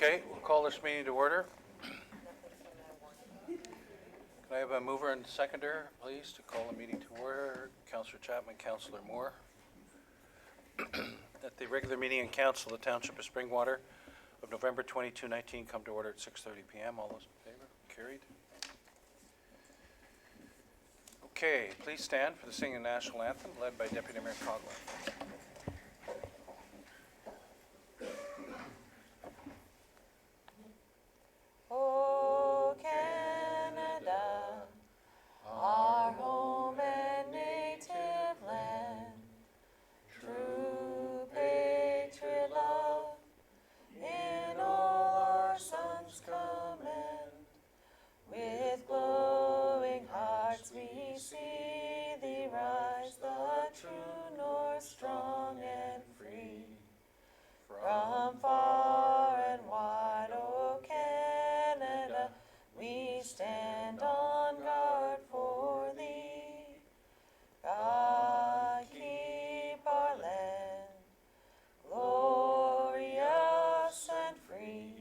Okay, we'll call this meeting to order. Can I have a mover and seconder, please, to call the meeting to order? Councillor Chapman, Councillor Moore. At the regular meeting and council of the Township of Springwater of November 22, 2019, come to order at 6:30 p.m. All those in favor? Carried. Okay, please stand for the singing of the national anthem led by Deputy Mayor Coghlan. O Canada, our home and native land, true patriot love, in all our sons commend. With glowing hearts we see thee rise, the true north, strong and free. From far and wide, O Canada, we stand on guard for thee. God keep our land glorious and free.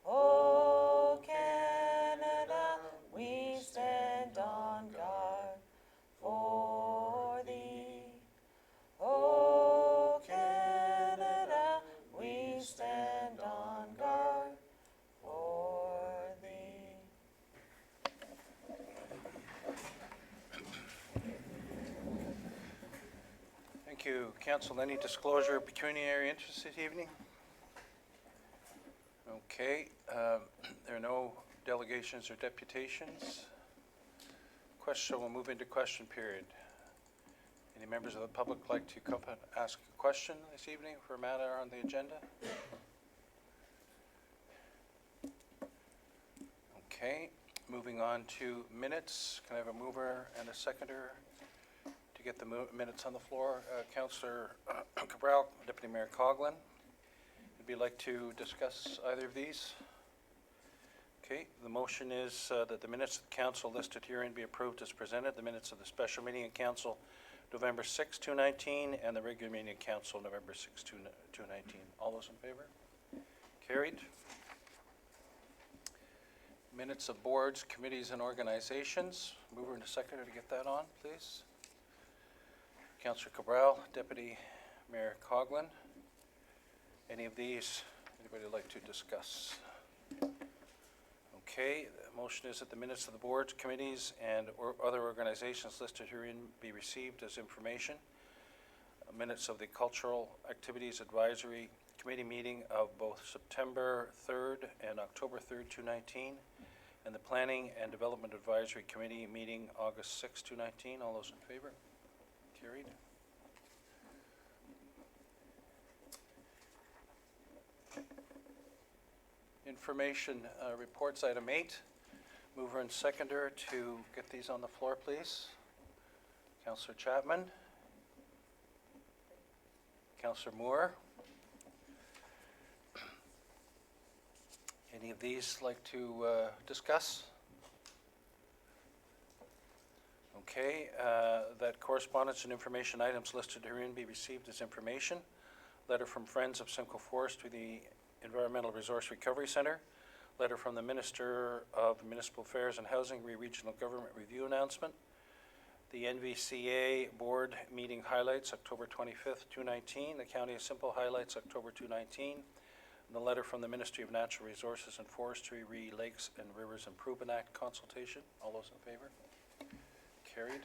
O Canada, we stand on guard for thee. O Canada, we stand on guard for thee. Thank you. Council, any disclosure of pecuniary interest this evening? Okay, there are no delegations or deputations. Question, we'll move into question period. Any members of the public like to come and ask a question this evening for a matter on the agenda? Okay, moving on to minutes. Can I have a mover and a seconder to get the minutes on the floor? Councillor Cabral, Deputy Mayor Coghlan. Would you like to discuss either of these? Okay, the motion is that the minutes of the council listed herein be approved as presented. The minutes of the special meeting of council November 6, 2019, and the regular meeting of council November 6, 2019. All those in favor? Carried. Minutes of boards, committees, and organizations. Mover and a seconder to get that on, please. Councillor Cabral, Deputy Mayor Coghlan. Any of these, anybody like to discuss? Okay, the motion is that the minutes of the boards, committees, and other organizations listed herein be received as information. Minutes of the Cultural Activities Advisory Committee meeting of both September 3rd and October 3rd, 2019, and the Planning and Development Advisory Committee meeting August 6, 2019. All those in favor? Carried. Information reports, item 8. Mover and seconder to get these on the floor, please. Councillor Chapman. Councillor Moore. Any of these like to discuss? Okay, that correspondence and information items listed herein be received as information. Letter from Friends of Simcoe Forest to the Environmental Resource Recovery Center. Letter from the Minister of Municipal Affairs and Housing, Regional Government Review announcement. The NVCA Board meeting highlights, October 25th, 2019. The County of Simcoe highlights, October 2019. And the letter from the Ministry of Natural Resources and Forestry, Lakes and Rivers Improvement Act consultation. All those in favor? Carried.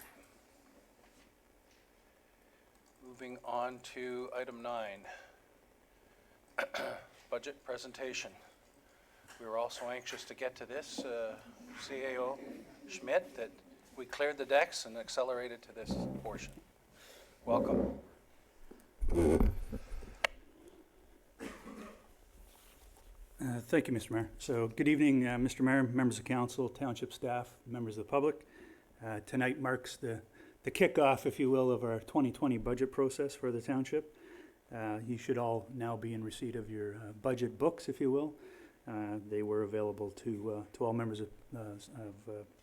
Moving on to item 9. Budget presentation. We were also anxious to get to this, CAO Schmidt, that we cleared the decks and accelerated to this portion. Welcome. Thank you, Mr. Mayor. So good evening, Mr. Mayor, members of council, township staff, members of the public. Tonight marks the kickoff, if you will, of our 2020 budget process for the township. You should all now be in receipt of your budget books, if you will. They were available to all members of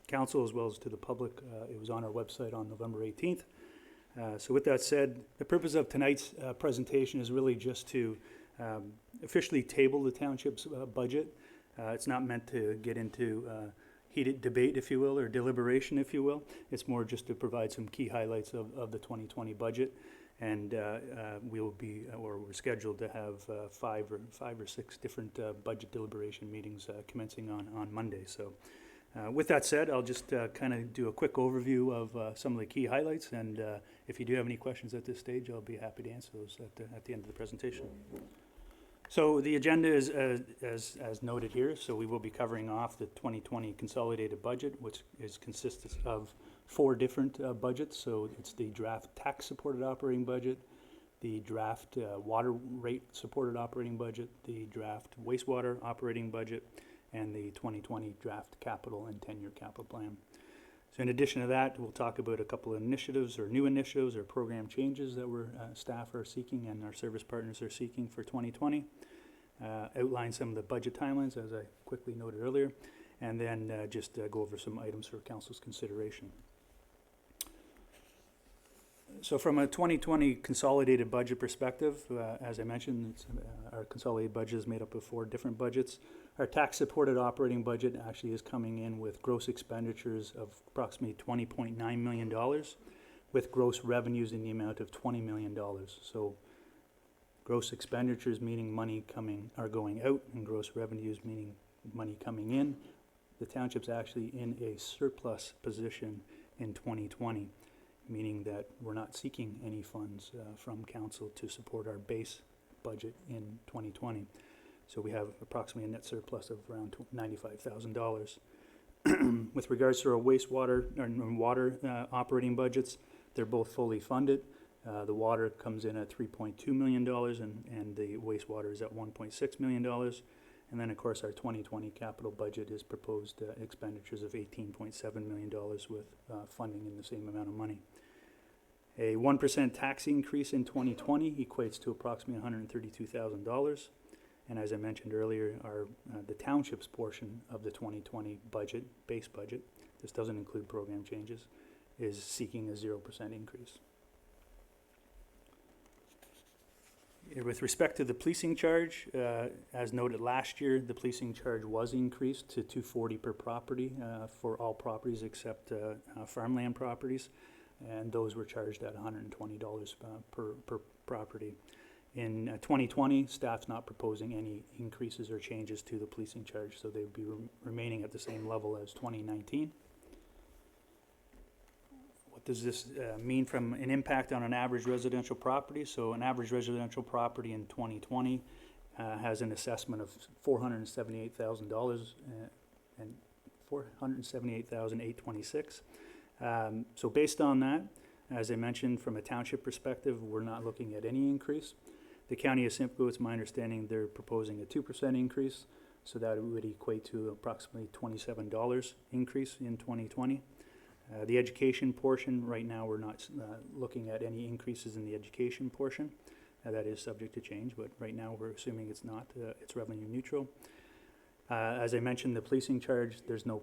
council as well as to the public. It was on our website on November 18th. So with that said, the purpose of tonight's presentation is really just to officially table the township's budget. It's not meant to get into heated debate, if you will, or deliberation, if you will. It's more just to provide some key highlights of the 2020 budget. And we're scheduled to have five or six different budget deliberation meetings commencing on Monday. So with that said, I'll just kind of do a quick overview of some of the key highlights. And if you do have any questions at this stage, I'll be happy to answer those at the end of the presentation. So the agenda is as noted here. So we will be covering off the 2020 consolidated budget, which consists of 4 different budgets. So it's the draft tax supported operating budget, the draft water rate supported operating budget, the draft wastewater operating budget, and the 2020 draft capital and 10-year capital plan. So in addition to that, we'll talk about a couple of initiatives or new initiatives or program changes that staff are seeking and our service partners are seeking for 2020. Outline some of the budget timelines, as I quickly noted earlier, and then just go over some items for council's consideration. So from a 2020 consolidated budget perspective, as I mentioned, our consolidated budget is made up of 4 different budgets. Our tax-supported operating budget actually is coming in with gross expenditures of approximately $20.9 million, with gross revenues in the amount of $20 million. So gross expenditures meaning money going out, and gross revenues meaning money coming in. The township's actually in a surplus position in 2020. Meaning that we're not seeking any funds from council to support our base budget in 2020. So we have approximately a net surplus of around $95,000. With regards to our wastewater and water operating budgets, they're both fully funded. The water comes in at $3.2 million and the wastewater is at $1.6 million. And then of course our 2020 capital budget is proposed expenditures of $18.7 million with funding in the same amount of money. A 1% tax increase in 2020 equates to approximately $132,000. And as I mentioned earlier, the township's portion of the 2020 budget, base budget, this doesn't include program changes, is seeking a 0% increase. With respect to the policing charge, as noted last year, the policing charge was increased to $240 per property for all properties except farmland properties, and those were charged at $120 per property. In 2020, staff's not proposing any increases or changes to the policing charge, so they would be remaining at the same level as 2019. What does this mean from an impact on an average residential property? So an average residential property in 2020 has an assessment of $478,000 and $478,826. So based on that, as I mentioned, from a township perspective, we're not looking at any increase. The County of Simcoe, it's my understanding, they're proposing a 2% increase, so that would equate to approximately $27 increase in 2020. The education portion, right now we're not looking at any increases in the education portion. That is subject to change, but right now we're assuming it's not, it's revenue neutral. As I mentioned, the policing charge, there's no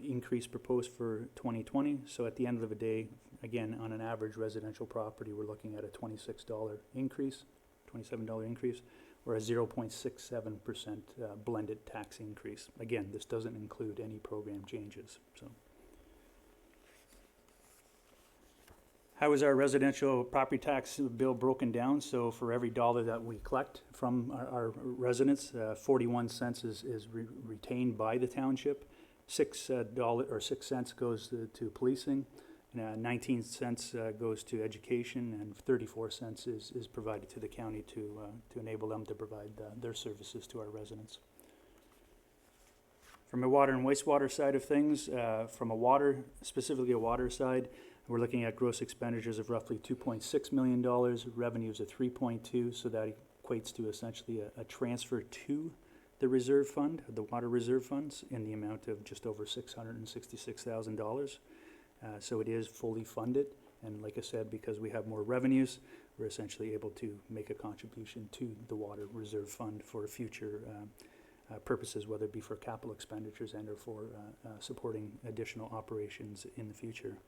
increase proposed for 2020. So at the end of the day, again, on an average residential property, we're looking at a $27 increase, or a 0.67% blended tax increase. Again, this doesn't include any program changes. So, how is our residential property tax bill broken down? So for every dollar that we collect from our residents, 41 cents is retained by the township. $6 goes to policing, 19 cents goes to education, and 34 cents is provided to the county to enable them to provide their services to our residents. From a water and wastewater side of things, specifically a water side, we're looking at gross expenditures of roughly $2.6 million, revenues of $3.2 million, so that equates to essentially a transfer to the reserve fund, the water reserve funds, in the amount of just over $666,000. So it is fully funded, and like I said, because we have more revenues, we're essentially able to make a contribution to the water reserve fund for future purposes, whether it be for capital expenditures and or for supporting additional operations in the future.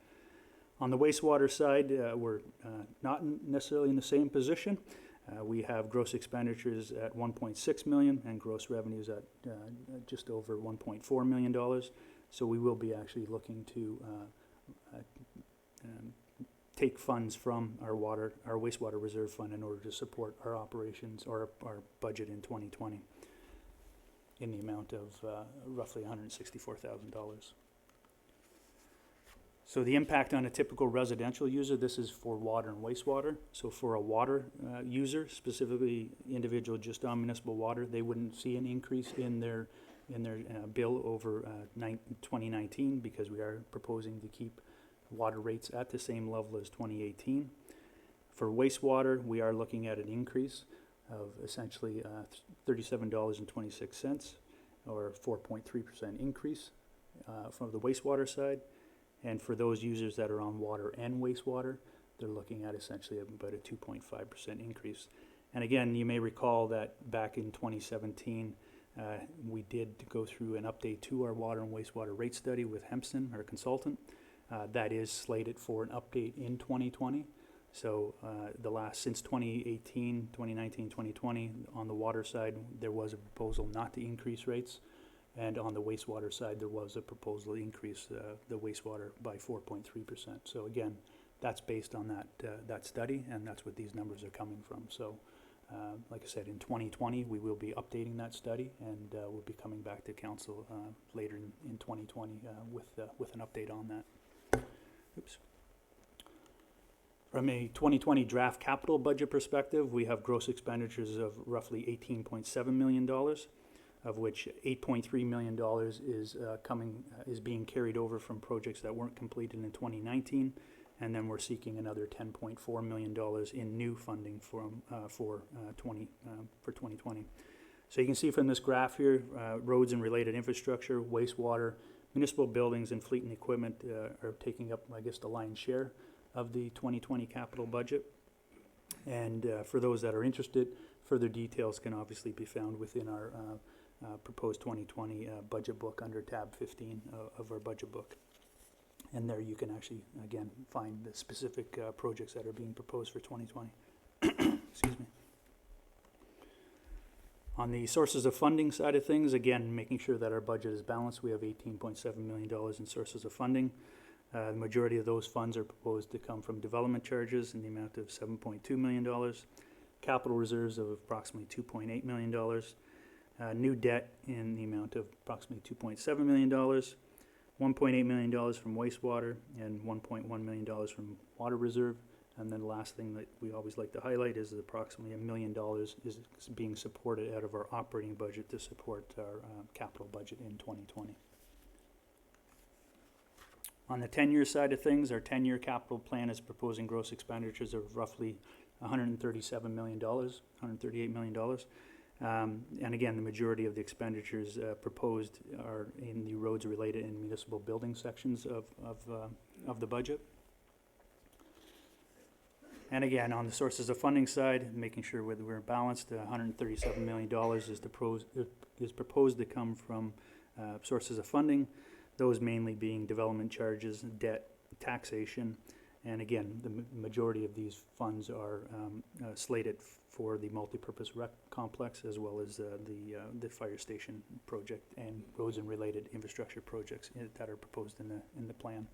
On the wastewater side, we're not necessarily in the same position. We have gross expenditures at 1.6 million and gross revenues at just over 1.4 million dollars. So we will be actually looking to take funds from our wastewater reserve fund in order to support our operations or our budget in 2020 in the amount of roughly $164,000. So the impact on a typical residential user, this is for water and wastewater. So for a water user, specifically individual just on municipal water, they wouldn't see an increase in their bill over 2019 because we are proposing to keep water rates at the same level as 2018. For wastewater, we are looking at an increase of essentially $37.26 or 4.3% increase from the wastewater side. And for those users that are on water and wastewater, they're looking at essentially about a 2.5% increase. And again, you may recall that back in 2017, we did go through an update to our water and wastewater rate study with Hempson, our consultant. That is slated for an update in 2020. So since 2018, 2019, 2020, on the water side, there was a proposal not to increase rates. And on the wastewater side, there was a proposal to increase the wastewater by 4.3%. So again, that's based on that study, and that's what these numbers are coming from. So like I said, in 2020, we will be updating that study, and we'll be coming back to council later in 2020 with an update on that. Oops. From a 2020 draft capital budget perspective, we have gross expenditures of roughly $18.7 million. Of which $8.3 million is being carried over from projects that weren't completed in 2019, and then we're seeking another $10.4 million in new funding for 2020. So you can see from this graph here, roads and related infrastructure, wastewater, municipal buildings, and fleet and equipment are taking up, I guess, the lion's share of the 2020 capital budget. And for those that are interested, further details can obviously be found within our proposed 2020 budget book under tab 15 of our budget book. And there you can actually, again, find the specific projects that are being proposed for 2020. Excuse me. On the sources of funding side of things, again, making sure that our budget is balanced, we have $18.7 million in sources of funding. The majority of those funds are proposed to come from development charges in the amount of $7.2 million, capital reserves of approximately $2.8 million, new debt in the amount of approximately $2.7 million, $1.8 million from wastewater, and $1.1 million from water reserve. And then the last thing that we always like to highlight is that approximately $1 million is being supported out of our operating budget to support our capital budget in 2020. On the 10-year side of things, our 10-year capital plan is proposing gross expenditures of roughly $137 million, $138 million. And again, the majority of the expenditures proposed are in the roads-related and municipal building sections of the budget. And again, on the sources of funding side, making sure whether we're balanced, $137 million is proposed to come from sources of funding, those mainly being development charges, debt, taxation, and again, the majority of these funds are slated for the multipurpose rec complex as well as the fire station project and roads and related infrastructure projects that are proposed in the plan.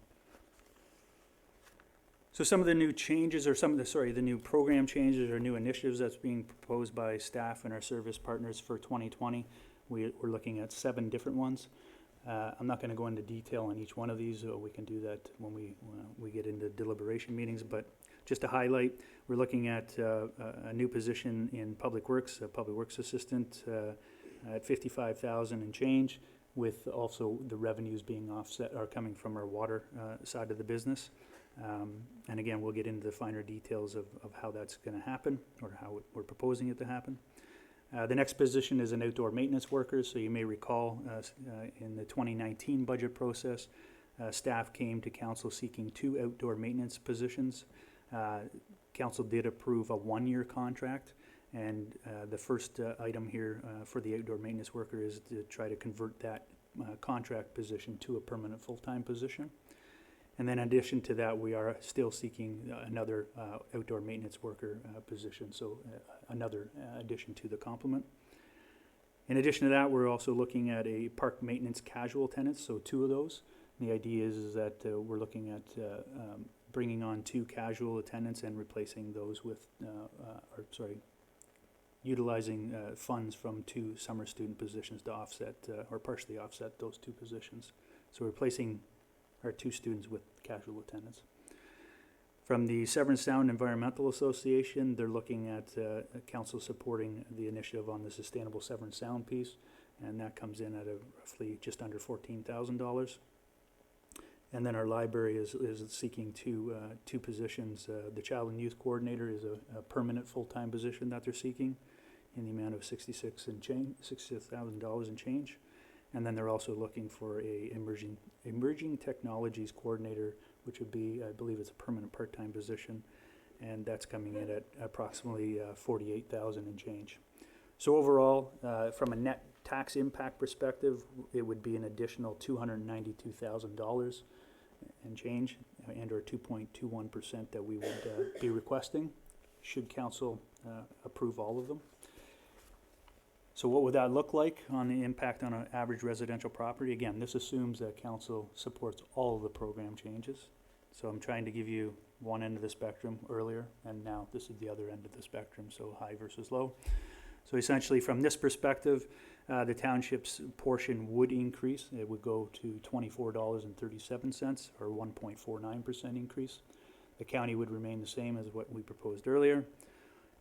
So some of the new changes, or the new program changes or new initiatives that's being proposed by staff and our service partners for 2020, we're looking at 7 different ones. I'm not going to go into detail on each one of these. We can do that when we get into deliberation meetings. But just to highlight, we're looking at a new position in Public Works, a Public Works Assistant at $55,000 and change, with also the revenues being offset or coming from our water side of the business. And again, we'll get into the finer details of how that's going to happen or how we're proposing it to happen. The next position is an outdoor maintenance worker. So you may recall in the 2019 budget process, staff came to council seeking 2 outdoor maintenance positions. Council did approve a 1-year contract, and the first item here for the outdoor maintenance worker is to try to convert that contract position to a permanent full-time position. And then in addition to that, we are still seeking another outdoor maintenance worker position, so another addition to the complement. In addition to that, we're also looking at a park maintenance casual tenant, so 2 of those. The idea is that we're looking at bringing on 2 casual attendants and replacing those with, utilizing funds from 2 summer student positions to offset or partially offset those 2 positions. So replacing our 2 students with casual attendants. From the Severn Sound Environmental Association, they're looking at council supporting the initiative on the Sustainable Severn Sound piece, and that comes in at a roughly just under $14,000. And then our library is seeking 2 positions. The Child and Youth Coordinator is a permanent full-time position that they're seeking in the amount of $66,000 and change. And then they're also looking for a emerging technologies coordinator, which would be, I believe it's a permanent part-time position, and that's coming in at approximately $48,000 and change. So overall, from a net tax impact perspective, it would be an additional $292,000 and change, and or 2.21% that we would be requesting, should council approve all of them. So what would that look like on the impact on an average residential property? Again, this assumes that council supports all of the program changes. So I'm trying to give you one end of the spectrum earlier, and now this is the other end of the spectrum, so high versus low. So essentially, from this perspective, the township's portion would increase. It would go to $24.37, or 1.49% increase. The county would remain the same as what we proposed earlier.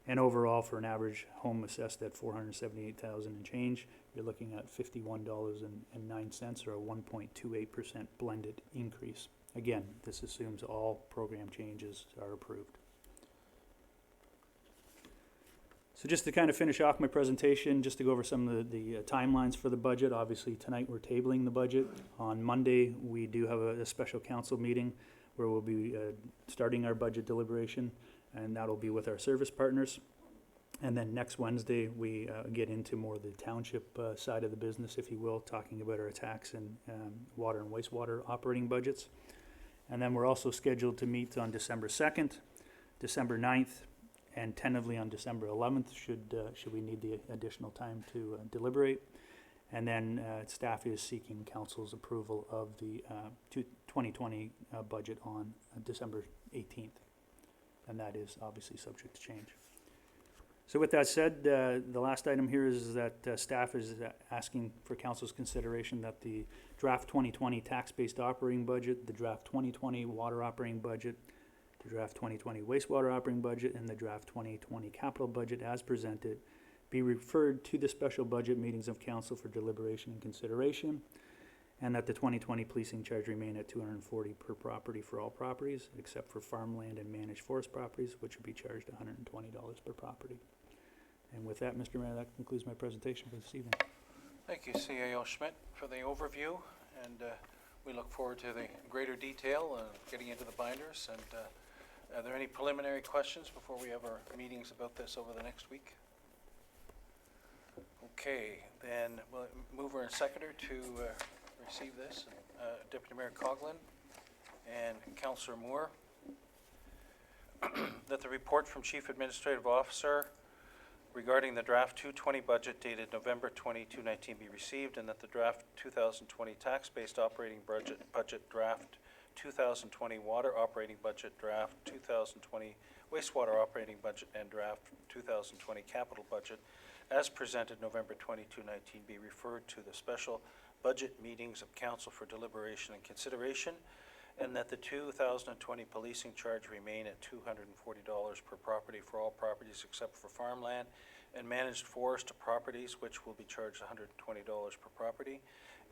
And overall, for an average home assessed at $478,000 and change, you're looking at $51.09, or a 1.28% blended increase. Again, this assumes all program changes are approved. So just to kind of finish off my presentation, just to go over some of the timelines for the budget. Obviously, tonight we're tabling the budget. On Monday, we do have a special council meeting where we'll be starting our budget deliberation, and that'll be with our service partners. And then next Wednesday, we get into more of the township side of the business, if you will, talking about our tax and water and wastewater operating budgets. And then we're also scheduled to meet on December 2nd, December 9th, and tentatively on December 11th, should we need the additional time to deliberate. And then staff is seeking council's approval of the 2020 budget on December 18th. And that is obviously subject to change. So with that said, the last item here is that staff is asking for council's consideration that the draft 2020 tax-based operating budget, the draft 2020 water operating budget, the draft 2020 wastewater operating budget, and the draft 2020 capital budget as presented be referred to the special budget meetings of council for deliberation and consideration, and that the 2020 policing charge remain at $240 per property for all properties, except for farmland and managed forest properties, which would be charged $120 per property. And with that, Mr. Mayor, that concludes my presentation for this evening. Thank you, CAO Schmidt, for the overview, and we look forward to the greater detail getting into the binders. And are there any preliminary questions before we have our meetings about this over the next week? Okay, then we'll mover and seconder to receive this, Deputy Mayor Coughlin and Councillor Moore, that the report from Chief Administrative Officer regarding the draft 2020 budget dated November 22, 2019 be received, and that the draft 2020 tax-based operating budget draft 2020 water operating budget draft 2020 wastewater operating budget and draft 2020 capital budget as presented November 22, 2019 be referred to the special budget meetings of council for deliberation and consideration, and that the 2020 policing charge remain at $240 per property for all properties except for farmland and managed forest properties, which will be charged $120 per property,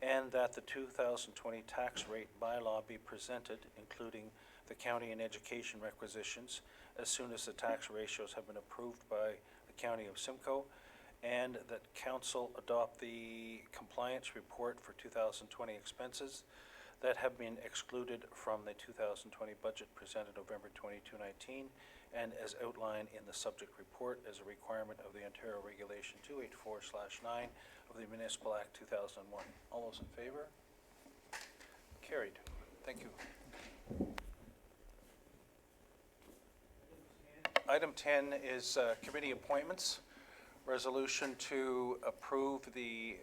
and that the 2020 tax rate bylaw be presented, including the county and education requisitions, as soon as the tax ratios have been approved by the County of Simcoe, and that council adopt the compliance report for 2020 expenses that have been excluded from the 2020 budget presented November 22, 2019, and as outlined in the subject report as a requirement of the Ontario Regulation 284/9 of the Municipal Act 2001. All those in favor? Carried. Thank you. Item 10 is committee appointments. Resolution to approve the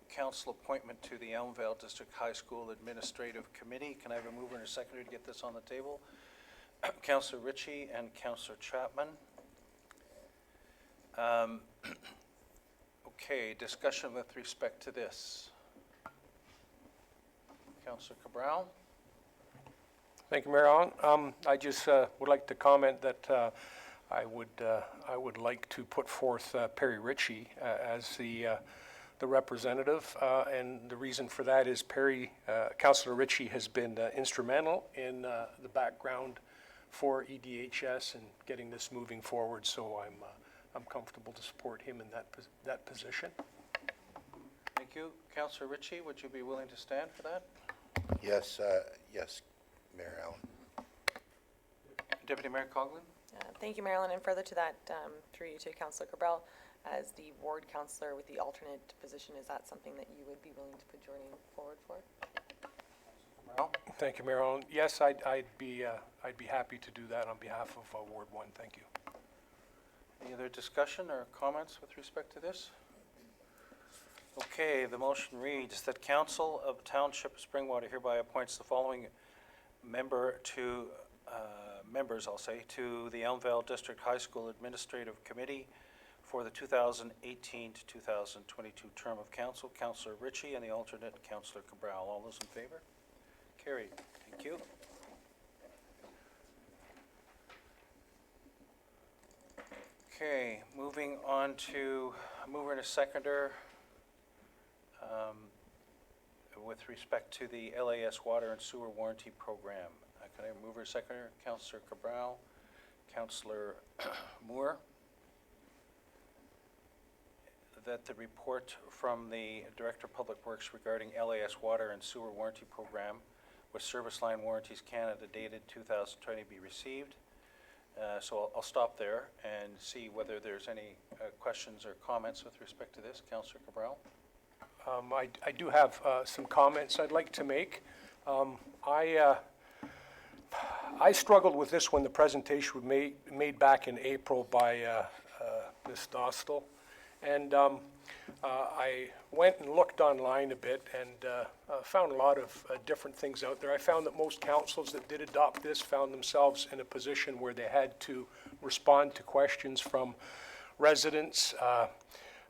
council appointment to the Elmvale District High School Administrative Committee. Can I have a mover and a seconder to get this on the table? Councillor Ritchie and Councillor Chapman. Okay, discussion with respect to this. Councillor Cabral. Thank you, Mayor Allen. I just would like to comment that I would like to put forth Perry Ritchie as the representative, and the reason for that is Councillor Ritchie has been instrumental in the background for EDHS and getting this moving forward. So I'm comfortable to support him in that position. Thank you. Councillor Ritchie, would you be willing to stand for that? Yes, yes, Mayor Allen. Deputy Mayor Coughlin? Thank you, Marilyn. And further to that, through you to Councillor Cabral, as the ward councillor with the alternate position, is that something that you would be willing to put your name forward for? Cabral? Thank you, Mayor Allen. Yes, I'd be happy to do that on behalf of Ward 1. Thank you. Any other discussion or comments with respect to this? Okay, the motion reads that Council of Township of Springwater hereby appoints the following members, to the Elmvale District High School Administrative Committee for the 2018 to 2022 term of council. Councillor Ritchie and the alternate Councillor Cabral. All those in favor? Carried. Thank you. Okay, moving on to mover and a seconder with respect to the LAS Water and Sewer Warranty Program. Can I have a mover and seconder? Councillor Cabral, Councillor Moore. That the report from the Director of Public Works regarding LAS Water and Sewer Warranty Program with Service Line Warranties Canada dated 2020 be received. So I'll stop there and see whether there's any questions or comments with respect to this. Councillor Cabral. I do have some comments I'd like to make. I struggled with this when the presentation was made back in April by Ms. Dostal. And I went and looked online a bit and found a lot of different things out there. I found that most councils that did adopt this found themselves in a position where they had to respond to questions from residents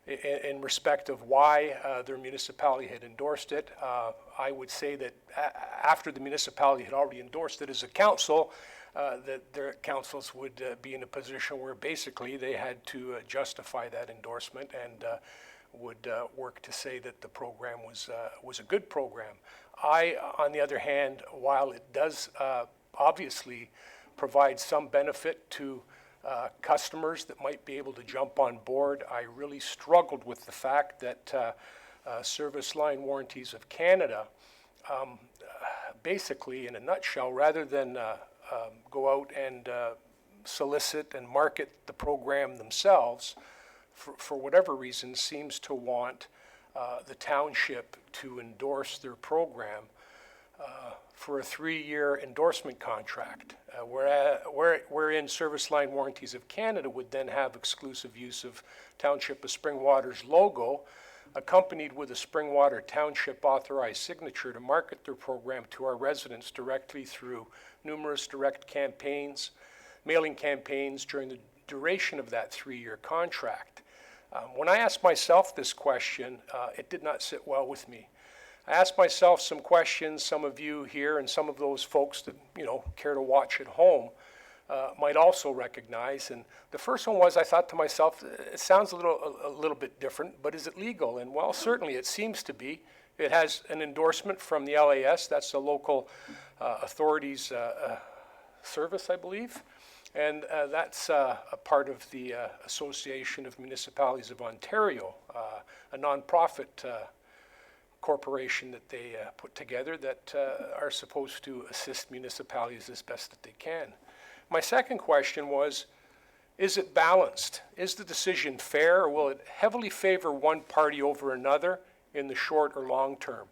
in respect of why their municipality had endorsed it. I would say that after the municipality had already endorsed it as a council, that their councils would be in a position where basically they had to justify that endorsement and would work to say that the program was a good program. I, on the other hand, while it does obviously provide some benefit to customers that might be able to jump on board, I really struggled with the fact that Service Line Warranties of Canada, basically in a nutshell, rather than go out and solicit and market the program themselves, for whatever reason, seems to want the township to endorse their program for a 3-year endorsement contract, wherein Service Line Warranties of Canada would then have exclusive use of Township of Springwater's logo, accompanied with a Springwater Township authorized signature to market their program to our residents directly through numerous direct campaigns, mailing campaigns during the duration of that 3-year contract. When I asked myself this question, it did not sit well with me. I asked myself some questions, some of you here and some of those folks that, care to watch at home might also recognize. And the first one was, I thought to myself, it sounds a little bit different, but is it legal? And well, certainly it seems to be. It has an endorsement from the LAS, that's the local authorities service, I believe. And that's a part of the Association of Municipalities of Ontario, a nonprofit corporation that they put together that are supposed to assist municipalities as best that they can. My second question was, is it balanced? Is the decision fair, or will it heavily favor one party over another in the short or long term?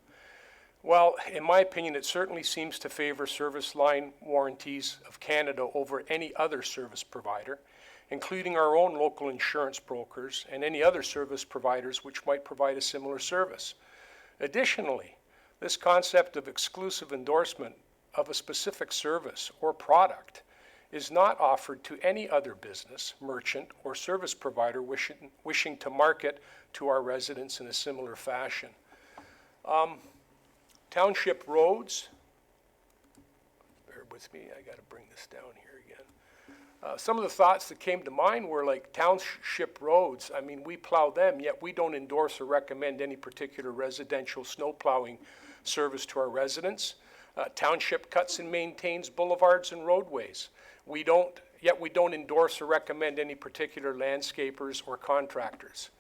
Well, in my opinion, it certainly seems to favor Service Line Warranties of Canada over any other service provider. including our own local insurance brokers and any other service providers which might provide a similar service. Additionally, this concept of exclusive endorsement of a specific service or product is not offered to any other business, merchant, or service provider wishing to market to our residents in a similar fashion. Township roads, bear with me, I got to bring this down here again. Some of the thoughts that came to mind were like township roads. I mean, we plow them, yet we don't endorse or recommend any particular residential snow plowing service to our residents. Township cuts and maintains boulevards and roadways. Yet we don't endorse or recommend any particular landscapers or contractors.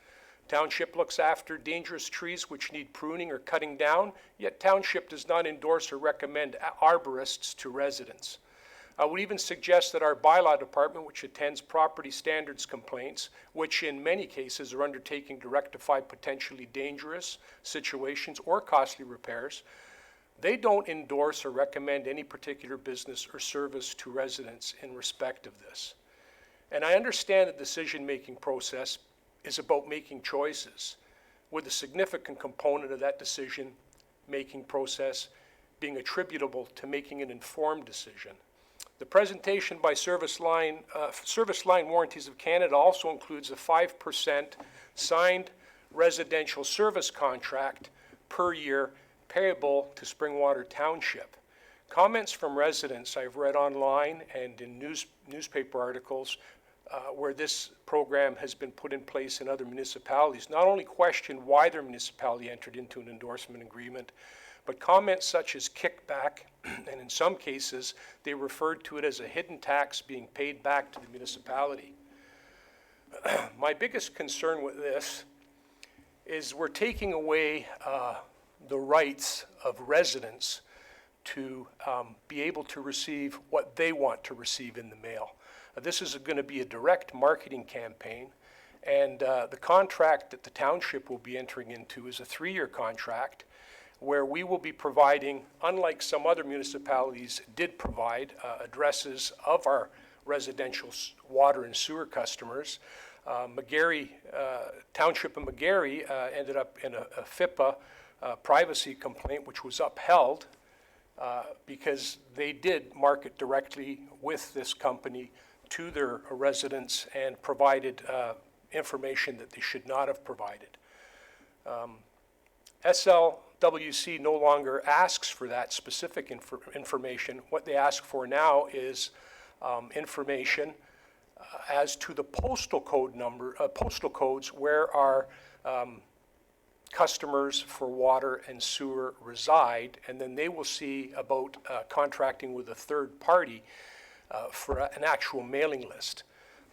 Township looks after dangerous trees which need pruning or cutting down, yet Township does not endorse or recommend arborists to residents. I would even suggest that our bylaw department, which attends property standards complaints, which in many cases are undertaking to rectify potentially dangerous situations or costly repairs, they don't endorse or recommend any particular business or service to residents in respect of this. And I understand the decision-making process is about making choices, with a significant component of that decision-making process being attributable to making an informed decision. The presentation by Service Line Warranties of Canada also includes a 5% signed residential service contract per year payable to Springwater Township. Comments from residents I've read online and in newspaper articles where this program has been put in place in other municipalities not only question why their municipality entered into an endorsement agreement, but comments such as kickback, and in some cases they referred to it as a hidden tax being paid back to the municipality. My biggest concern with this is we're taking away the rights of residents to be able to receive what they want to receive in the mail. This is going to be a direct marketing campaign, and the contract that the township will be entering into is a 3-year contract where we will be providing, unlike some other municipalities did provide, addresses of our residential water and sewer customers. Township of McGarry ended up in a FIPA privacy complaint, which was upheld because they did market directly with this company to their residents and provided information that they should not have provided. SLWC no longer asks for that specific information. What they ask for now is information as to the postal codes where our customers for water and sewer reside, and then they will see about contracting with a third party for an actual mailing list.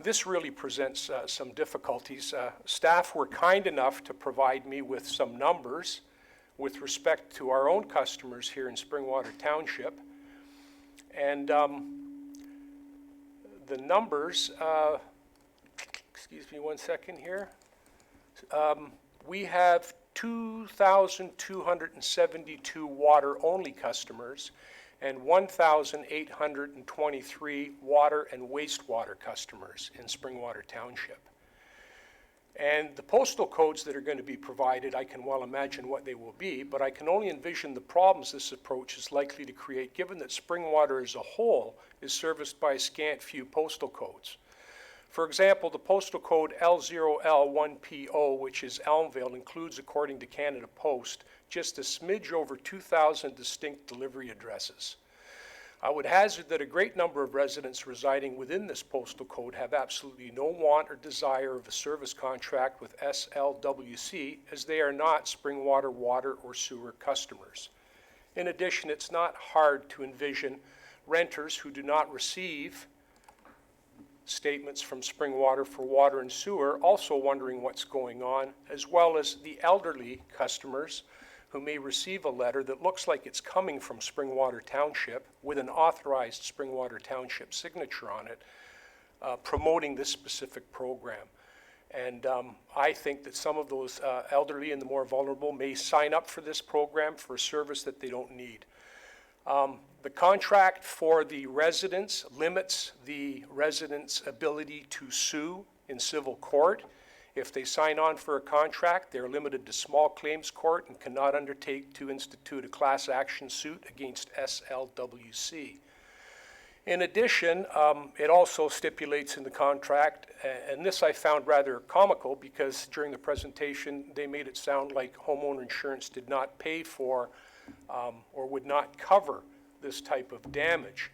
This really presents some difficulties. Staff were kind enough to provide me with some numbers with respect to our own customers here in Springwater Township. And the numbers, excuse me one second here. We have 2,272 water-only customers and 1,823 water and wastewater customers in Springwater Township. And the postal codes that are going to be provided, I can well imagine what they will be, but I can only envision the problems this approach is likely to create, given that Springwater as a whole is serviced by a scant few postal codes. For example, the postal code L0L1PO, which is Elmvale, includes, according to Canada Post, just a smidge over 2,000 distinct delivery addresses. I would hazard that a great number of residents residing within this postal code have absolutely no want or desire of a service contract with SLWC, as they are not Springwater water or sewer customers. In addition, it's not hard to envision renters who do not receive statements from Springwater for water and sewer also wondering what's going on, as well as the elderly customers who may receive a letter that looks like it's coming from Springwater Township with an authorized Springwater Township signature on it, promoting this specific program. And I think that some of those elderly and the more vulnerable may sign up for this program for a service that they don't need. The contract for the residents limits the residents' ability to sue in civil court. If they sign on for a contract, they're limited to small claims court and cannot undertake to institute a class action suit against SLWC. In addition, it also stipulates in the contract, and this I found rather comical because during the presentation, they made it sound like homeowner insurance did not pay for or would not cover this type of damage.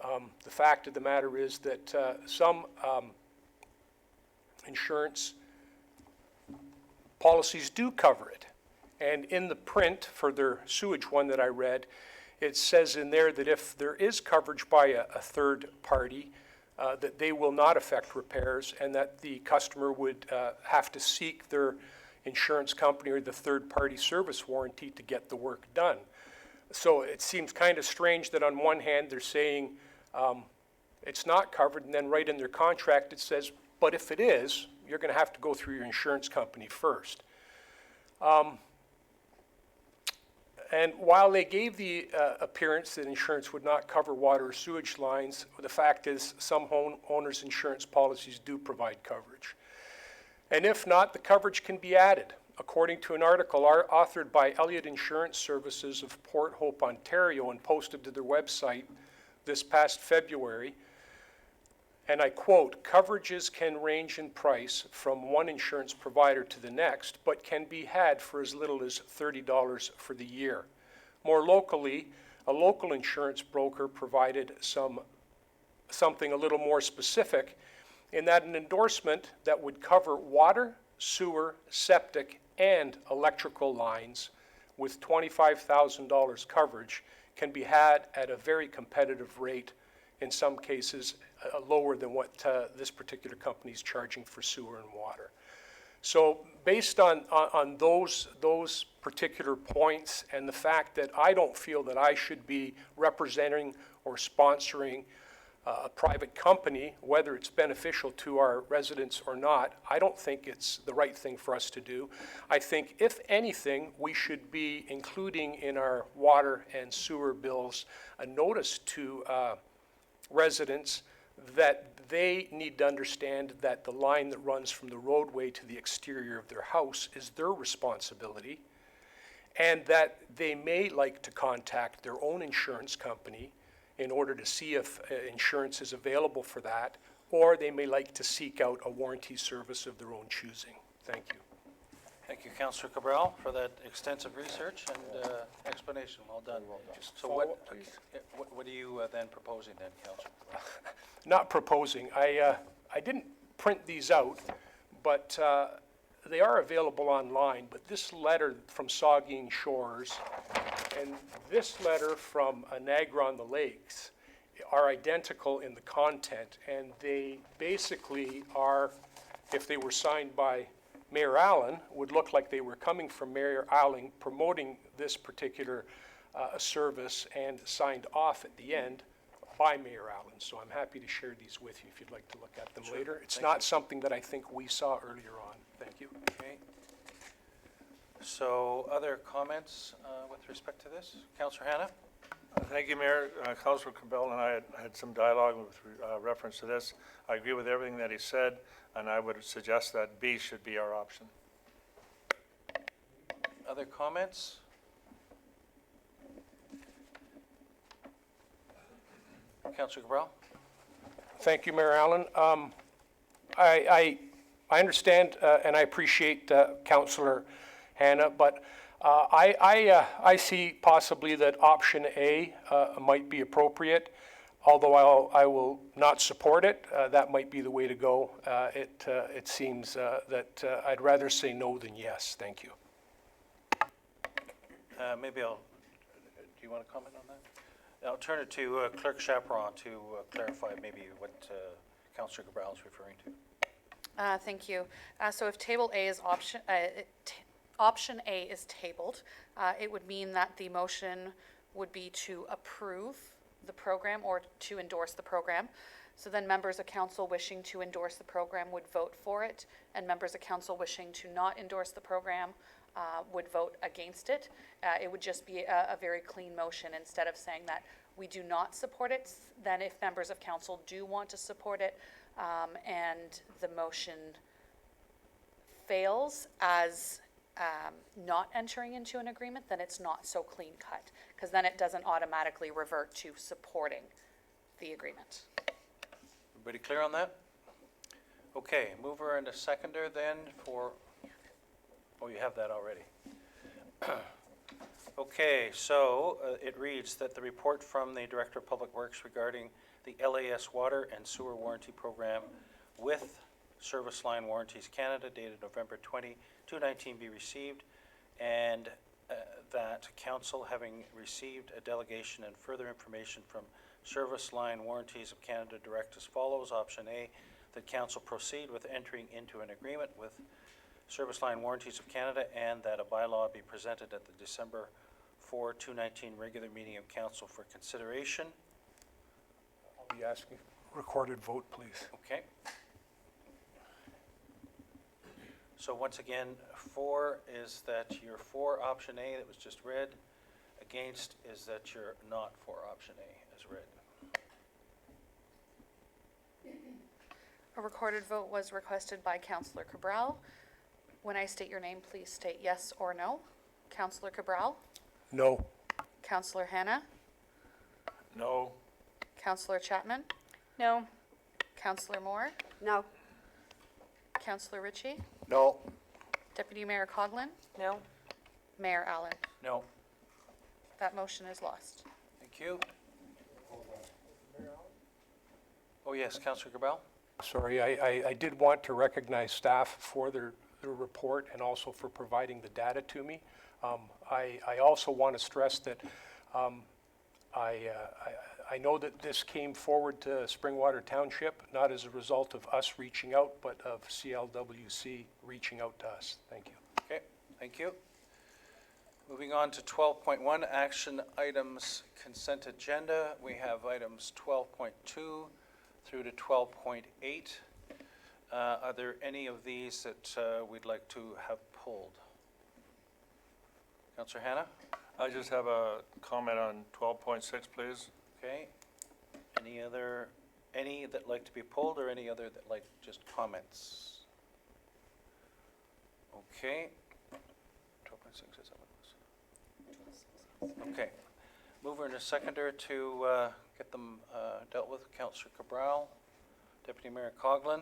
The fact of the matter is that some insurance policies do cover it. And in the print for their sewage one that I read, it says in there that if there is coverage by a third party, that they will not affect repairs and that the customer would have to seek their insurance company or the third party service warranty to get the work done. So it seems kind of strange that on one hand they're saying it's not covered, and then right in their contract it says, but if it is, you're going to have to go through your insurance company first. And while they gave the appearance that insurance would not cover water or sewage lines, the fact is some homeowners' insurance policies do provide coverage. And if not, the coverage can be added. According to an article authored by Elliott Insurance Services of Port Hope, Ontario, and posted to their website this past February, and I quote, "Coverages can range in price from one insurance provider to the next, but can be had for as little as $30 for the year." More locally, a local insurance broker provided something a little more specific in that an endorsement that would cover water, sewer, septic, and electrical lines with $25,000 coverage can be had at a very competitive rate, in some cases lower than what this particular company is charging for sewer and water. So based on those particular points and the fact that I don't feel that I should be representing or sponsoring a private company, whether it's beneficial to our residents or not, I don't think it's the right thing for us to do. I think, if anything, we should be including in our water and sewer bills a notice to residents that they need to understand that the line that runs from the roadway to the exterior of their house is their responsibility, and that they may like to contact their own insurance company in order to see if insurance is available for that, or they may like to seek out a warranty service of their own choosing. Thank you. Thank you, Councillor Cabral, for that extensive research and explanation. Well done. So what are you then proposing then, Councillor Cabral? Not proposing. I didn't print these out, but they are available online. But this letter from Saugeen Shores and this letter from Niagara on the Lakes are identical in the content, and they basically are, if they were signed by Mayor Allen, would look like they were coming from Mayor Allen promoting this particular service and signed off at the end by Mayor Allen. So I'm happy to share these with you if you'd like to look at them later. It's not something that I think we saw earlier on. Thank you. Okay. So other comments with respect to this? Councillor Hanna? Thank you, Mayor. Councillor Cabral and I had some dialogue with reference to this. I agree with everything that he said, and I would suggest that B should be our option. Other comments? Councillor Cabral? Thank you, Mayor Allen. I understand and I appreciate Councillor Hanna, but I see possibly that option A might be appropriate, although I will not support it. That might be the way to go. It seems that I'd rather say no than yes. Thank you. Maybe do you want to comment on that? I'll turn it to Clerk Chaperon to clarify maybe what Councillor Cabral is referring to. Thank you. So if table A is option A is tabled, it would mean that the motion would be to approve the program or to endorse the program. So then members of council wishing to endorse the program would vote for it, and members of council wishing to not endorse the program would vote against it. It would just be a very clean motion instead of saying that we do not support it, then if members of council do want to support it, and the motion fails as not entering into an agreement, then it's not so clean cut, because then it doesn't automatically revert to supporting the agreement. Everybody clear on that? Okay, mover and a seconder then for, oh, you have that already. Okay, so it reads that the report from the Director of Public Works regarding the LAS Water and Sewer Warranty Program with Service Line Warranties Canada dated November 20, 2019 be received, and that council, having received a delegation and further information from Service Line Warranties of Canada, direct as follows. Option A, that council proceed with entering into an agreement with Service Line Warranties of Canada, and that a bylaw be presented at the December 4, 2019 regular meeting of council for consideration. I'll be asking recorded vote, please. Okay. So once again, 4 is that you're for option A that was just read. Against is that you're not for option A as read. A recorded vote was requested by Councillor Cabral. When I state your name, please state yes or no. Councillor Cabral? No. Councillor Hanna? No. Councillor Chapman? No. Councillor Moore? No. Councillor Ritchie? No. Deputy Mayor Coughlin? No. Mayor Allen? No. That motion is lost. Thank you. Oh, yes, Councillor Cabral? Sorry, I did want to recognize staff for their report and also for providing the data to me. I also want to stress that I know that this came forward to Springwater Township, not as a result of us reaching out, but of CLWC reaching out to us. Thank you. Okay, thank you. Moving on to 12.1, action items consent agenda. We have items 12.2 through to 12.8. Are there any of these that we'd like to have pulled? Councillor Hanna? I just have a comment on 12.6, please. Okay. Any that like to be pulled, or any other that like just comments? Okay. 12.6 is that what it was? Okay. Mover and a seconder to get them dealt with. Councillor Cabral, Deputy Mayor Coughlin.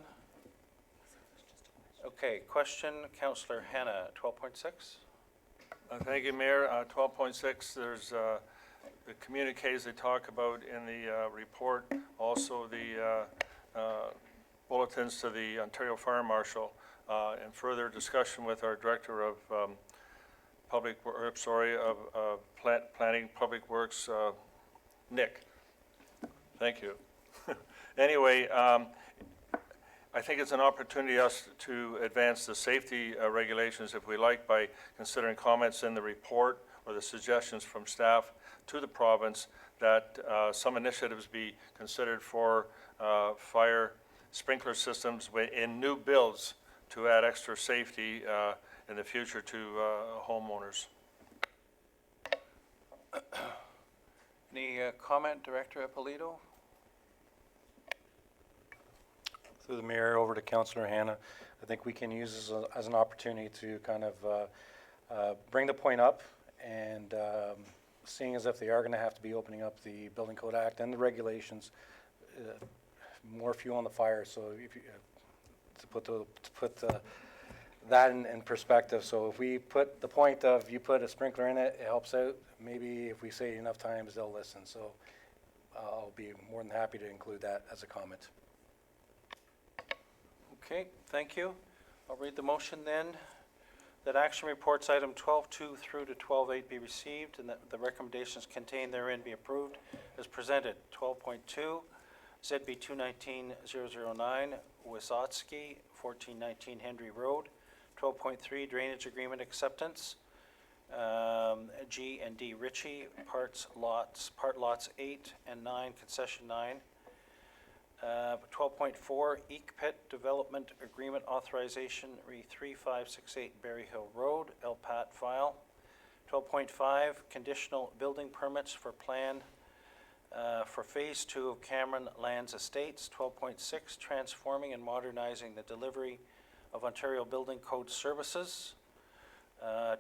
Okay, question, Councillor Hanna, 12.6? Thank you, Mayor. 12.6, there's the communiques they talk about in the report, also the bulletins to the Ontario Fire Marshal, and further discussion with our Director of Planning Public Works, Nick. Thank you. Anyway, I think it's an opportunity us to advance the safety regulations, if we like, by considering comments in the report or the suggestions from staff to the province that some initiatives be considered for fire sprinkler systems in new builds to add extra safety in the future to homeowners. Any comment, Director Ippolito? Through the mayor over to Councillor Hanna, I think we can use this as an opportunity to kind of bring the point up, and seeing as if they are going to have to be opening up the Building Code Act and the regulations, more fuel on the fire. So if you, to put that in perspective. So if we put the point of you put a sprinkler in it, it helps out. Maybe if we say it enough times, they'll listen. So I'll be more than happy to include that as a comment. Okay, thank you. I'll read the motion then. That action reports item 12.2 through to 12.8 be received, and that the recommendations contained therein be approved as presented. 12.2, ZB 219-009, Wisotsky, 1419 Henry Road. 12.3, drainage agreement acceptance. G and D Ritchie, part lots 8 and 9, concession 9. 12.4, Eek Pit Development Agreement Authorization, re 3568 Berry Hill Road, LPAT file. 12.5, Conditional Building Permits for Plan for Phase 2 of Cameron Lands Estates. 12.6, transforming and modernizing the delivery of Ontario Building Code services.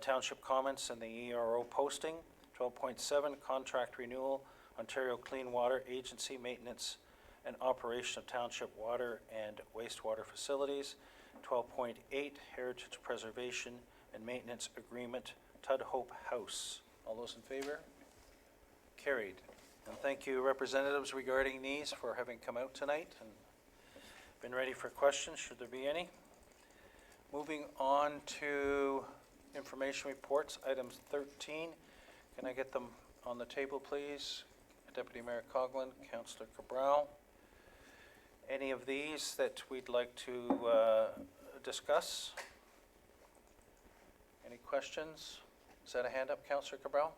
Township comments and the ERO posting. 12.7, contract renewal, Ontario Clean Water Agency maintenance and operation of township water and wastewater facilities. 12.8, heritage preservation and maintenance agreement, Tud Hope House. All those in favor? Carried. And thank you, representatives regarding these, for having come out tonight and been ready for questions, should there be any. Moving on to information reports, items 13. Can I get them on the table, please? Deputy Mayor Coghlan, Councillor Cabral. Any of these that we'd like to discuss? Any questions? Is that a hand up, Councillor Cabral?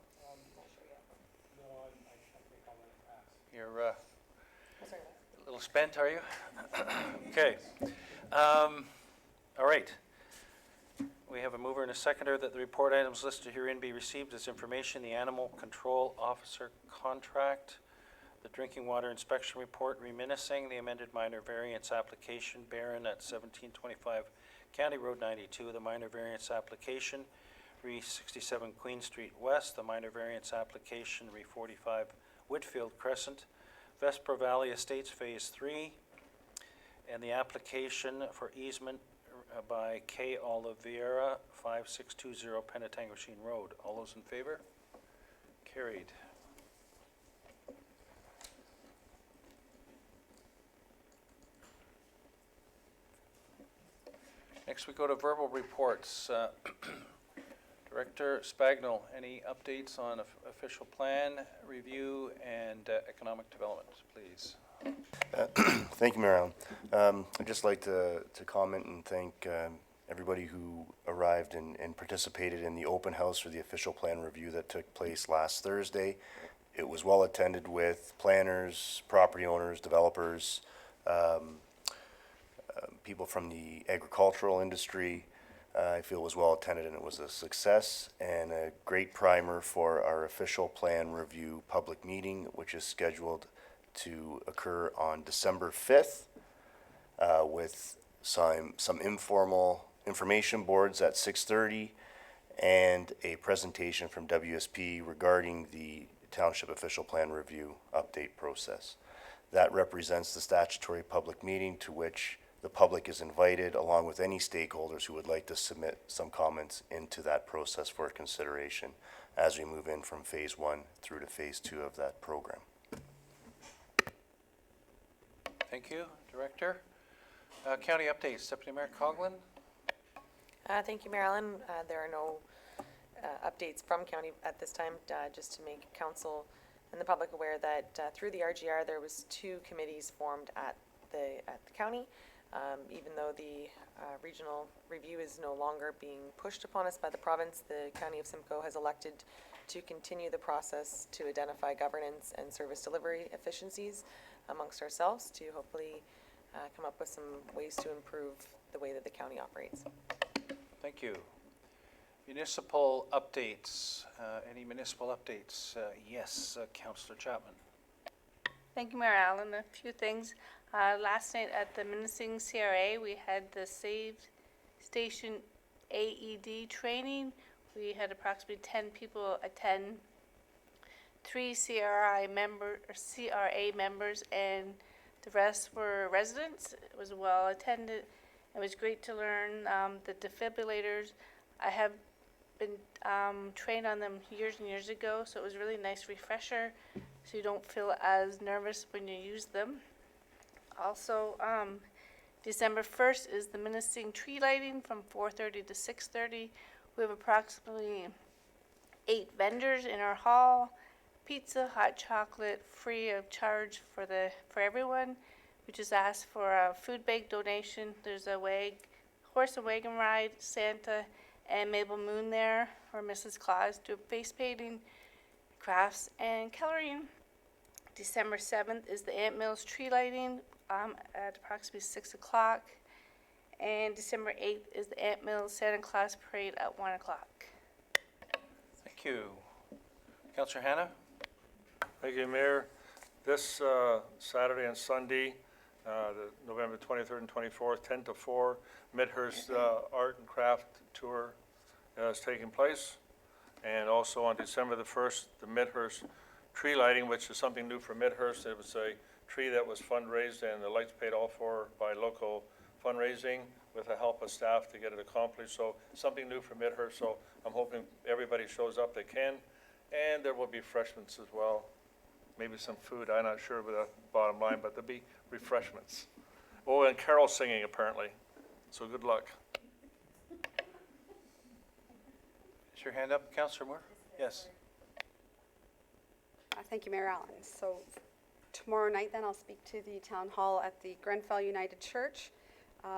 You're a little spent, are you? Okay. All right. We have a mover and a seconder that the report items listed herein be received as information. The Animal Control Officer contract, the Drinking Water Inspection Report reminiscing, the amended minor variance application, Barron at 1725 County Road 92, the minor variance application, Re 67 Queen Street West, the minor variance application, Re 45 Whitfield Crescent, Vesper Valley Estates Phase 3, and the application for easement by K. Oliveira, 5620 Penetanguishene Road. All those in favor? Carried. Next, we go to verbal reports. Director Spagnell, any updates on official plan review and economic development, please? Thank you, Mayor Allen. I'd just like to comment and thank everybody who arrived and participated in the open house for the official plan review that took place last Thursday. It was well attended with planners, property owners, developers, people from the agricultural industry. I feel it was well attended and it was a success and a great primer for our official plan review public meeting, which is scheduled to occur on December 5th with some informal information boards at 6:30 and a presentation from WSP regarding the Township Official Plan Review update process. That represents the statutory public meeting to which the public is invited, along with any stakeholders who would like to submit some comments into that process for consideration as we move in from Phase 1 through to Phase 2 of that program. Thank you, Director. County updates, Deputy Mayor Coghlan. Thank you, Mayor Allen. There are no updates from county at this time, just to make council and the public aware that through the RGR, there was 2 committees formed at the county. Even though the regional review is no longer being pushed upon us by the province, the County of Simcoe has elected to continue the process to identify governance and service delivery efficiencies amongst ourselves to hopefully come up with some ways to improve the way that the county operates. Thank you. Municipal updates. Any municipal updates? Yes, Councillor Chapman. Thank you, Mayor Allen. A few things. Last night at the Minising CRA, we had the Save Station AED training. We had approximately 10 people attend, 3 CRA members, and the rest were residents. It was well attended. It was great to learn the defibrillators. I have been trained on them years and years ago, so it was a really nice refresher, so you don't feel as nervous when you use them. Also, December 1st is the Minising tree lighting from 4:30 to 6:30. We have approximately 8 vendors in our hall. Pizza, hot chocolate, free of charge for everyone. We just asked for a food bag donation. There's a horse and wagon ride, Santa and Mabel Moon there, or Mrs. Claus do face painting, crafts, and coloring. December 7th is the Ant Mills tree lighting at approximately 6 o'clock. And December 8th is the Ant Mills Santa Claus Parade at 1 o'clock. Thank you. Councillor Hannah? Thank you, Mayor. This Saturday and Sunday, the November 23rd and 24th, 10 to 4, Midhurst Art and Craft Tour is taking place. And also on December the 1st, the Midhurst tree lighting, which is something new for Midhurst. It was a tree that was fundraised and the lights paid all for by local fundraising with the help of staff to get it accomplished. So something new for Midhurst. So I'm hoping everybody shows up that can. And there will be refreshments as well. Maybe some food, I'm not sure with the bottom line, but there'll be refreshments. Oh, and carol singing apparently. So good luck. Is your hand up, Councillor Moore? Yes. Thank you, Mayor Allen. So tomorrow night then I'll speak to the town hall at the Grenfell United Church.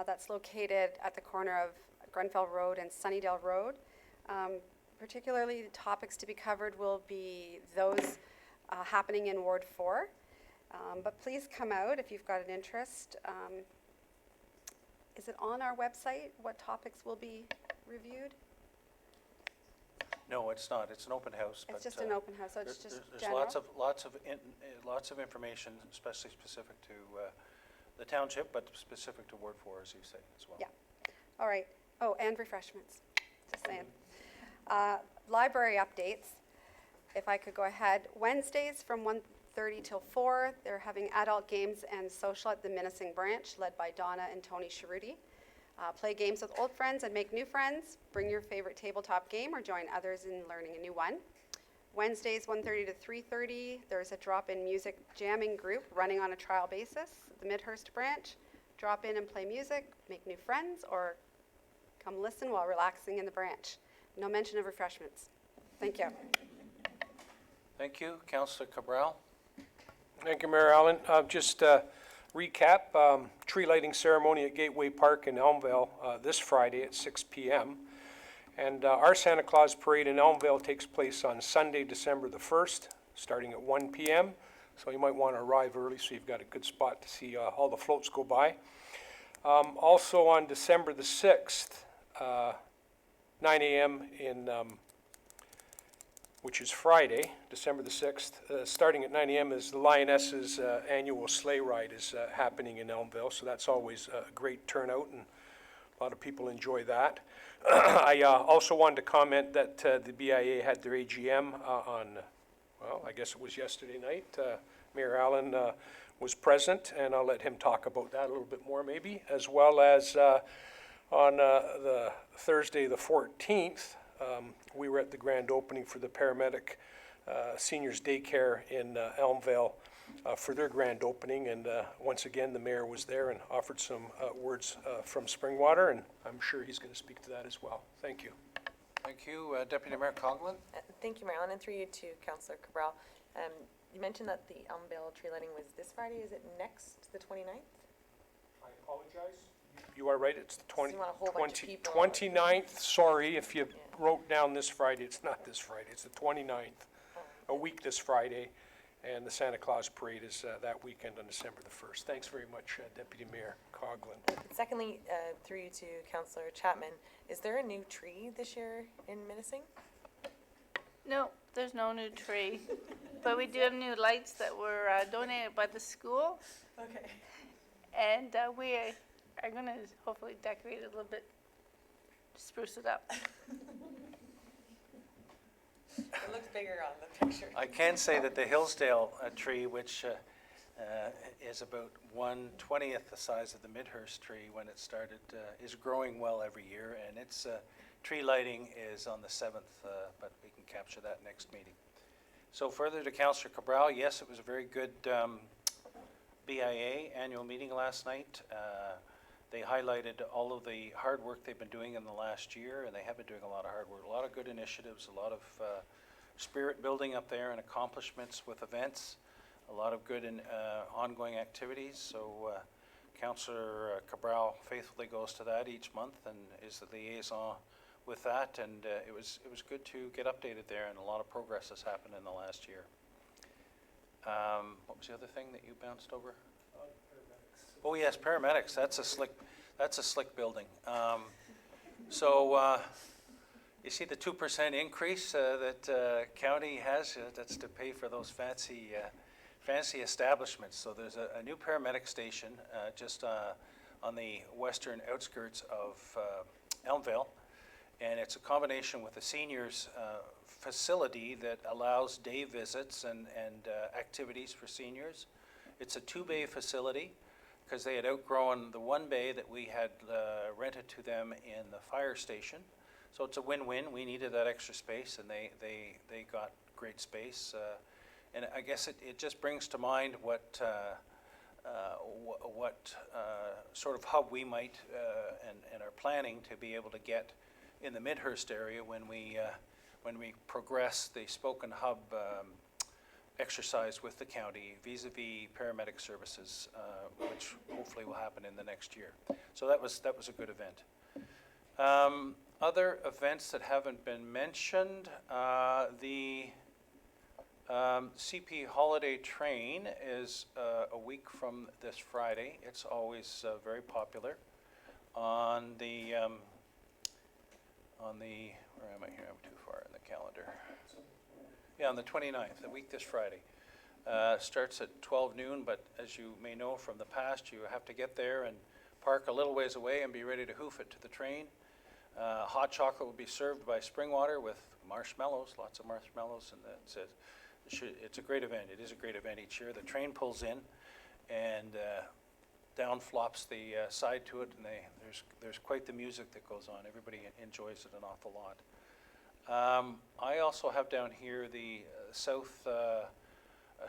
That's located at the corner of Grenfell Road and Sunnydale Road. Particularly the topics to be covered will be those happening in Ward 4. But please come out if you've got an interest. Is it on our website what topics will be reviewed? No, it's not. It's an open house. It's just an open house, so it's just There's general? lots of information, especially specific to the township, but specific to Ward 4, as you say, as well. Yeah. All right. Oh, and refreshments, just saying. Library updates, if I could go ahead. Wednesdays from 1:30 till 4, they're having adult games and social at the Minising Branch, led by Donna and Tony Cheruti. Play games with old friends and make new friends. Bring your favorite tabletop game or join others in learning a new one. Wednesdays, 1:30 to 3:30, there's a drop-in music jamming group running on a trial basis at the Midhurst branch. Drop in and play music, make new friends, or come listen while relaxing in the branch. No mention of refreshments. Thank you. Thank you. Councillor Cabral? Thank you, Mayor Allen. Just recap, tree lighting ceremony at Gateway Park in Elmvale this Friday at 6 p.m. And our Santa Claus Parade in Elmvale takes place on Sunday, December the 1st, starting at 1 p.m. So you might want to arrive early so you've got a good spot to see all the floats go by. Also on December the 6th, 9 a.m. in which is Friday, December the 6th. Starting at 9 a.m. is the Lionesses' annual sleigh ride is happening in Elmville, so that's always a great turnout, and a lot of people enjoy that. I also wanted to comment that the BIA had their AGM on, well, I guess it was yesterday night. Mayor Allen was present, and I'll let him talk about that a little bit more maybe, as well as on the Thursday the 14th, we were at the grand opening for the paramedic seniors daycare in Elmvale for their grand opening. And once again, the mayor was there and offered some words from Springwater, and I'm sure he's going to speak to that as well. Thank you. Thank you. Deputy Mayor Coughlin? Thank you, Marilyn, and through you to Councillor Cabral. You mentioned that the Elmvale tree lighting was this Friday. Is it next, the 29th? I apologize. You are right, it's the So you want a whole bunch of people. 29th. Sorry, if you wrote down this Friday, it's not this Friday, it's the 29th. A week this Friday, and the Santa Claus Parade is that weekend on December the 1st. Thanks very much, Deputy Mayor Coughlin. Secondly, through you to Councillor Chapman, is there a new tree this year in Minising? No, there's no new tree, but we do have new lights that were donated by the school, Okay. and we are going to hopefully decorate it a little bit, spruce it up. It looks bigger on the picture. I can say that the Hillsdale tree, which is about 1/20th the size of the Midhurst tree when it started, is growing well every year, and its tree lighting is on the 7th, but we can capture that next meeting. So further to Councillor Cabral, yes, it was a very good BIA annual meeting last night. They highlighted all of the hard work they've been doing in the last year, and they have been doing a lot of hard work, a lot of good initiatives, a lot of spirit building up there and accomplishments with events, a lot of good and ongoing activities. So Councillor Cabral faithfully goes to that each month and is the liaison with that, and it was good to get updated there, and a lot of progress has happened in the last year. What was the other thing that you bounced over? Oh yes, paramedics. That's a slick building. So you see the 2% increase that county has. That's to pay for those fancy establishments. So there's a new paramedic station just on the western outskirts of Elmvale. And it's a combination with a seniors facility that allows day visits and activities for seniors. It's a 2-bay facility because they had outgrown the 1 bay that we had rented to them in the fire station. So it's a win-win. We needed that extra space, and they got great space. And I guess it just brings to mind what sort of hub we might and are planning to be able to get in the Midhurst area when we progress the Spoken Hub exercise with the county vis-a-vis paramedic services, which hopefully will happen in the next year. So that was a good event. Other events that haven't been mentioned, the CP Holiday Train is a week from this Friday. It's always very popular. On the, where am I here? I'm too far in the calendar. Yeah, on the 29th, the week this Friday. Starts at 12 noon, but as you may know from the past, you have to get there and park a little ways away and be ready to hoof it to the train. Hot chocolate will be served by Springwater with marshmallows, lots of marshmallows, and it's a great event. It is a great event each year. The train pulls in, and down flops the side to it, and there's quite the music that goes on. Everybody enjoys it an awful lot. I also have down here the South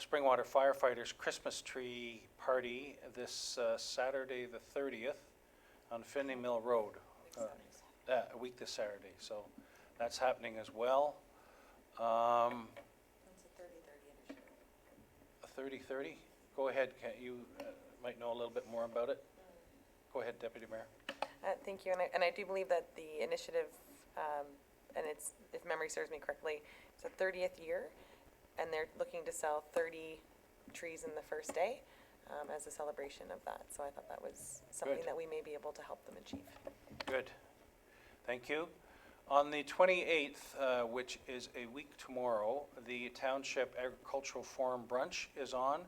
Springwater Firefighters Christmas Tree Party this Saturday the 30th on Finley Mill Road. A week this Saturday, so that's happening as well. It's a 30-30 initiative. A 30-30? Go ahead, you might know a little bit more about it. Go ahead, Deputy Mayor. Thank you, and I do believe that the initiative, and it's, if memory serves me correctly, it's a 30th year, and they're looking to sell 30 trees in the first day as a celebration of that. So I thought that was something that we may be able to help them achieve. Good. Thank you. On the 28th, which is a week tomorrow, the Township Agricultural Forum Brunch is on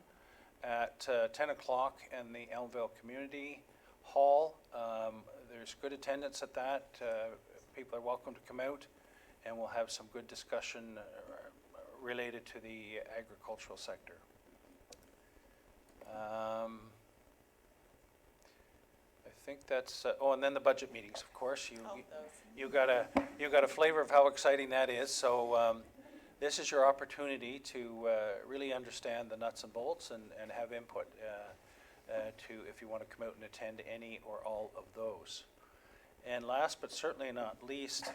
at 10 o'clock in the Elmvale Community Hall. There's good attendance at that. People are welcome to come out, and we'll have some good discussion related to the agricultural sector. I think that's, oh, and then the budget meetings, of course. You got a flavor of how exciting that is. So this is your opportunity to really understand the nuts and bolts and have input if you want to come out and attend any or all of those. And last but certainly not least,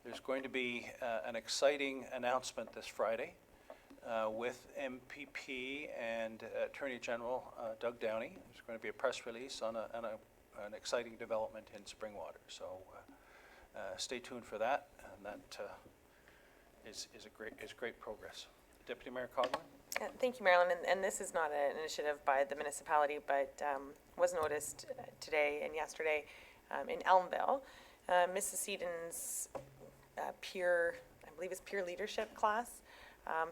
there's going to be an exciting announcement this Friday with MPP and Attorney General Doug Downey. There's going to be a press release on an exciting development in Springwater. So stay tuned for that, and that is great progress. Deputy Mayor Coghlan. Thank you, Marilyn. And this is not an initiative by the municipality, but was noticed today and yesterday in Elmvale. Mrs. Seaton's peer leadership class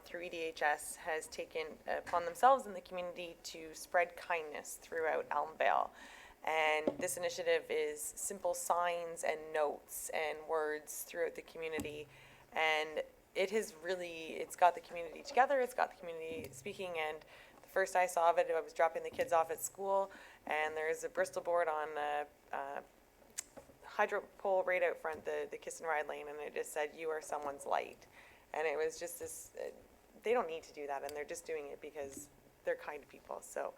through EDHS has taken upon themselves in the community to spread kindness throughout Elmvale. And this initiative is simple signs and notes and words throughout the community. And it's got the community together, it's got the community speaking. And the first I saw of it, I was dropping the kids off at school, and there's a Bristol board on hydro pole right out front, the Kiss and Ride lane, and it just said, "You are someone's light." And it was just this, they don't need to do that, and they're just doing it because they're kind people. So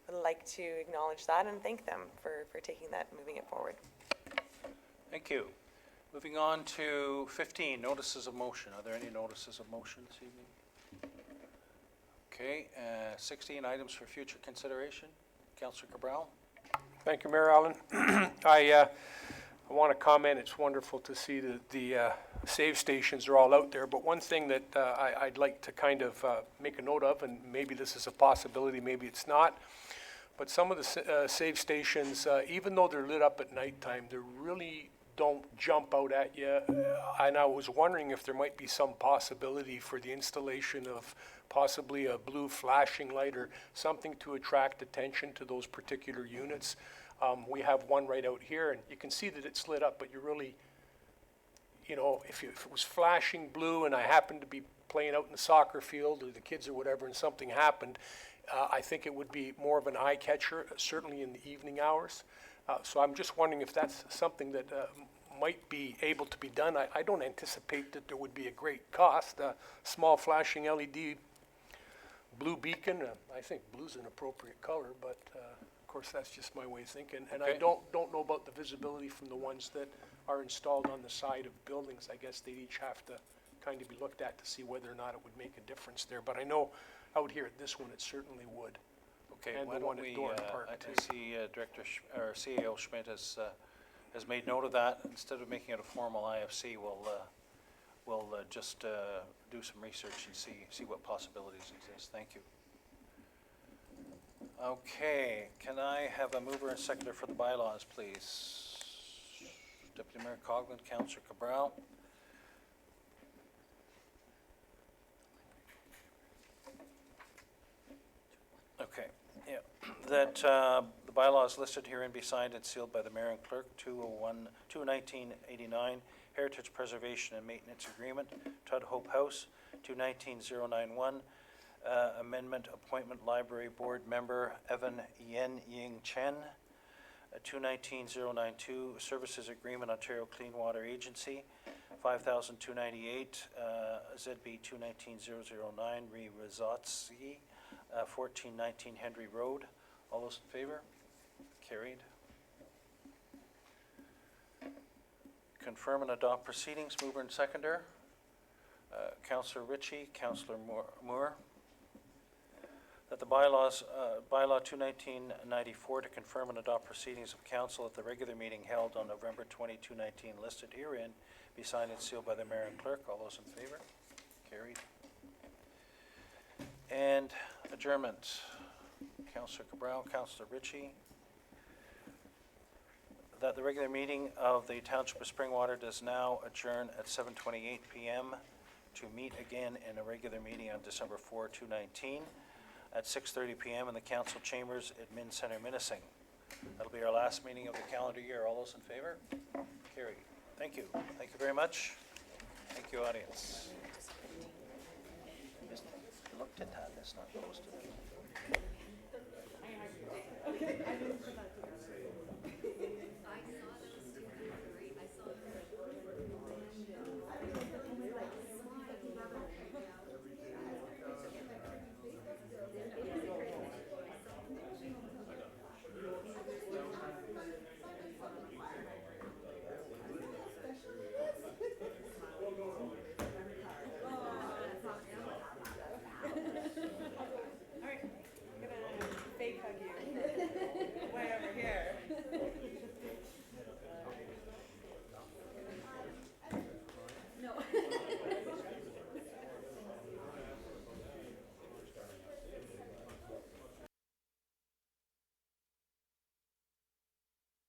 I'd like to acknowledge that and thank them for taking that and moving it forward. Thank you. Moving on to 15, notices of motion. Are there any notices of motion this evening? Okay, 16, items for future consideration. Councillor Cabral. Thank you, Mayor Allen. I want to comment, it's wonderful to see the save stations are all out there, but one thing that I'd like to kind of make a note of, and maybe this is a possibility, maybe it's not, but some of the save stations, even though they're lit up at nighttime, they're really don't jump out at you. And I was wondering if there might be some possibility for the installation of possibly a blue flashing light or something to attract attention to those particular units. We have one right out here, and you can see that it's lit up, but you really, you know, if it was flashing blue and I happened to be playing out in the soccer field or the kids or whatever and something happened, I think it would be more of an eye catcher, certainly in the evening hours. So I'm just wondering if that's something that might be able to be done. I don't anticipate that there would be a great cost. A small flashing LED blue beacon, I think blue's an appropriate color, but of course that's just my way of thinking. And I Okay. don't know about the visibility from the ones that are installed on the side of buildings. I guess they'd each have to kind of be looked at to see whether or not it would make a difference there. But I know out here at this one, it certainly would. Okay, And why the don't one at we, Dorn Park, I too. see or CAO Schmidt has made note of that. Instead of making it a formal IFC, we'll just do some research and see what possibilities exist. Thank you. Okay, can I have a mover and seconder for the bylaws, please? Deputy Mayor Coghlan, Councillor Cabral. Okay, yeah, that the bylaws listed herein be signed and sealed by the mayor and clerk, 1989 Heritage Preservation and Maintenance Agreement, Todd Hope House, 219091, Amendment Appointment Library Board Member Evan Yen Ying Chen, 219092 Services Agreement Ontario Clean Water Agency, 5298 ZB 219009 Re Rizotski, 1419 Henry Road. All those in favor? Carried. Confirm and adopt proceedings, mover and seconder. Councillor Ritchie, Councillor Moore. That the bylaws, bylaw 21994 to confirm and adopt proceedings of council at the regular meeting held on November 20, 2019 listed herein be signed and sealed by the mayor and clerk. All those in favor? Carried. And adjournment. Councillor Cabral, Councillor Ritchie. That the regular meeting of the Township of Springwater does now adjourn at 7:28 p.m. to meet again in a regular meeting on December 4, 2019 at 6:30 p.m. in the council chambers at Min Centre, Minising. That'll be our last meeting of the calendar year. All those in favor? Carried. Thank you. Thank you very much. Thank you, audience. Looked at that. That's not posted.